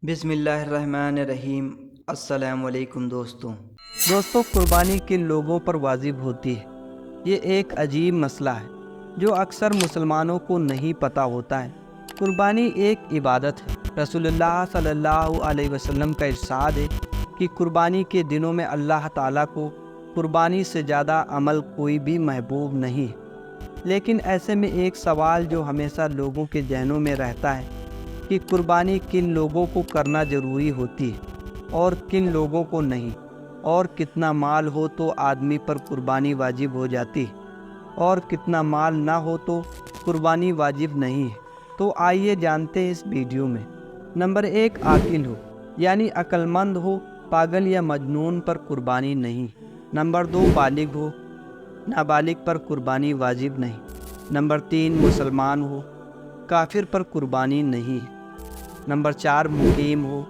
بسم اللہ الرحمن الرحیم۔ السلام علیکم دوستوں، قربانی کن لوگوں پر واجب ہوتی ہے؟ یہ ایک عجیب مسئلہ ہے جو اکثر مسلمانوں کو نہیں پتہ ہوتا ہے۔ قربانی ایک عبادت ہے۔ رسول اللہ صلی اللہ علیہ وسلم کا ارشاد ہے کہ قربانی کے دنوں میں اللہ تعالیٰ کو قربانی سے زیادہ عمل کوئی بھی محبوب نہیں ہے۔ لیکن ایسے میں ایک سوال جو ہمیشہ لوگوں کے ذہنوں میں رہتا ہے کہ قربانی کن لوگوں کو کرنا ضروری ہوتی ہے اور کن لوگوں کو نہیں، اور کتنا مال ہو تو آدمی پر قربانی واجب ہو جاتی ہے اور کتنا مال نہ ہو تو قربانی واجب نہیں ہے۔ تو آئیے جانتے ہیں اس ویڈیو میں۔ نمبر 1، عاقل ہو، یعنی عقل مند ہو، پاگل یا مجنون پر قربانی نہیں۔ نمبر 2، بالغ ہو، نابالغ پر قربانی واجب نہیں۔ نمبر 3، مسلمان ہو، کافر پر قربانی نہیں ہے۔ نمبر 4، مقیم ہو،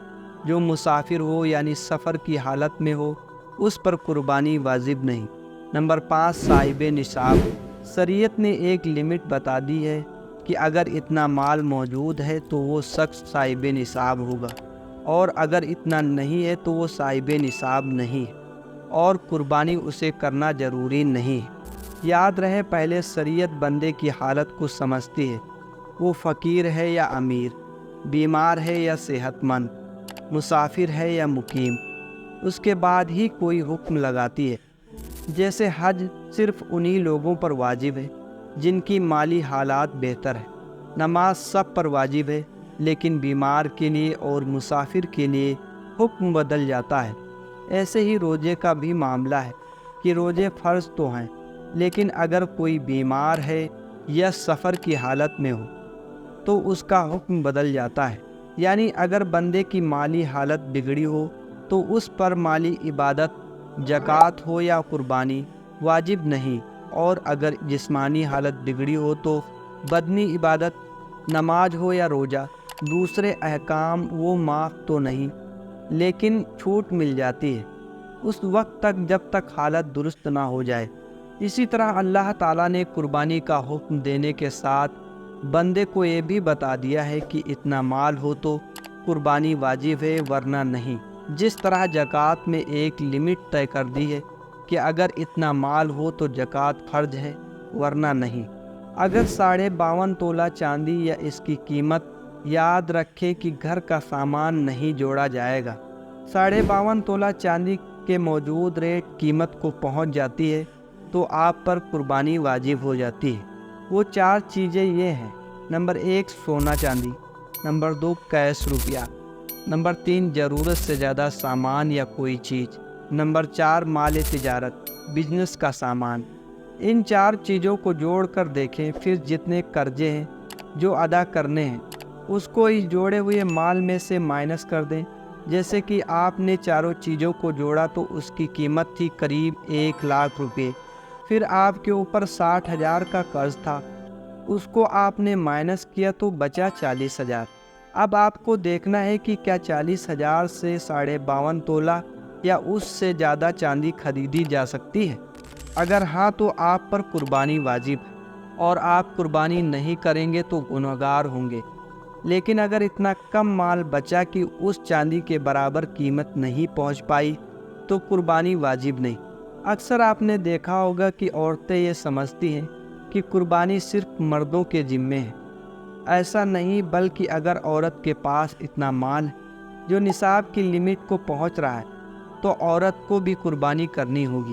جو مسافر ہو یعنی سفر کی حالت میں ہو، اس پر قربانی واجب نہیں۔ نمبر 5، صاحب نصاب، شریعت نے ایک لمٹ بتا دی ہے کہ اگر اتنا مال موجود ہے تو وہ شخص صاحب نصاب ہوگا، اور اگر اتنا نہیں ہے تو وہ صاحب نصاب نہیں ہے اور قربانی اسے کرنا ضروری نہیں ہے۔ یاد رہے، پہلے شریعت بندے کی حالت کو سمجھتی ہے، وہ فقیر ہے یا امیر، بیمار ہے یا صحت مند، مسافر ہے یا مقیم، اس کے بعد ہی کوئی حکم لگاتی ہے۔ جیسے حج صرف انہی لوگوں پر واجب ہے جن کی مالی حالات بہتر ہے۔ نماز سب پر واجب ہے، لیکن بیمار کے لیے اور مسافر کے لیے حکم بدل جاتا ہے۔ ایسے ہی روزے کا بھی معاملہ ہے کہ روزے فرض تو ہیں، لیکن اگر کوئی بیمار ہے یا سفر کی حالت میں ہو تو اس کا حکم بدل جاتا ہے۔ یعنی اگر بندے کی مالی حالت بگڑی ہو تو اس پر مالی عبادت، زکوٰۃ ہو یا قربانی واجب نہیں، اور اگر جسمانی حالت بگڑی ہو تو بدنی عبادت، نماز ہو یا روزہ، دوسرے احکام وہ معاف تو نہیں، لیکن چھوٹ مل جاتی ہے اس وقت تک جب تک حالت درست نہ ہو جائے۔ اسی طرح اللہ تعالیٰ نے قربانی کا حکم دینے کے ساتھ بندے کو یہ بھی بتا دیا ہے کہ اتنا مال ہو تو قربانی واجب ہے ورنہ نہیں۔ جس طرح زکوٰۃ میں ایک لمٹ طے کر دی ہے کہ اگر اتنا مال ہو تو زکوٰۃ فرض ہے ورنہ نہیں۔ اگر 52.5 تولہ چاندی یا اس کی قیمت، یاد رکھے کہ گھر کا سامان نہیں جوڑا جائے گا، 52.5 تولہ چاندی کے موجود ریٹ قیمت کو پہنچ جاتی ہے تو آپ پر قربانی واجب ہو جاتی ہے۔ وہ 4 چیزیں یہ ہیں۔ نمبر 1، سونا چاندی۔ نمبر 2، کیش روپیہ۔ نمبر 3، ضرورت سے زیادہ سامان یا کوئی چیز۔ نمبر 4، مال تجارت، بزنس کا سامان۔ ان 4 چیزوں کو جوڑ کر دیکھیں، پھر جتنے قرضے ہیں جو ادا کرنے ہیں اس کو اس جوڑے ہوئے مال میں سے مائنس کر دیں۔ جیسے کہ آپ نے چاروں چیزوں کو جوڑا تو اس کی قیمت تھی قریب 1 لاکھ روپے۔ پھر آپ کے اوپر 60,000 کا قرض تھا، اس کو آپ نے مائنس کیا تو بچا 40,000۔ اب آپ کو دیکھنا ہے کہ کیا 40,000 سے 52.5 تولہ یا اس سے زیادہ چاندی خریدی جا سکتی ہے۔ اگر ہاں تو آپ پر قربانی واجب ہے اور آپ قربانی نہیں کریں گے تو گنہگار ہوں گے۔ لیکن اگر اتنا کم مال بچا کہ اس چاندی کے برابر قیمت نہیں پہنچ پائی تو قربانی واجب نہیں۔ اکثر آپ نے دیکھا ہوگا کہ عورتیں یہ سمجھتی ہیں کہ قربانی صرف مردوں کے ذمے ہے۔ ایسا نہیں، بلکہ اگر عورت کے پاس اتنا مال ہے جو نصاب کی لمٹ کو پہنچ رہا ہے تو عورت کو بھی قربانی کرنی ہوگی۔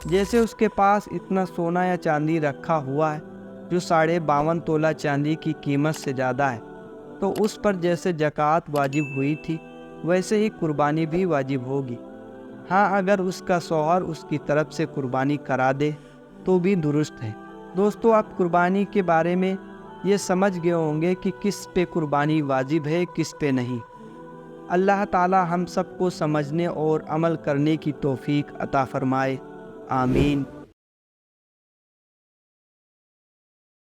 جیسے اس کے پاس اتنا سونا یا چاندی رکھا ہوا ہے جو 52.5 تولہ چاندی کی قیمت سے زیادہ ہے، تو اس پر جیسے زکوٰۃ واجب ہوئی تھی ویسے ہی قربانی بھی واجب ہوگی۔ ہاں، اگر اس کا شوہر اس کی طرف سے قربانی کرا دے تو بھی درست ہے۔ دوستو، آپ قربانی کے بارے میں یہ سمجھ گئے ہوں گے کہ کس پہ قربانی واجب ہے، کس پہ نہیں۔ اللہ تعالی ہم سب کو سمجھنے اور عمل کرنے کی توفیق عطا فرمائے، آمین۔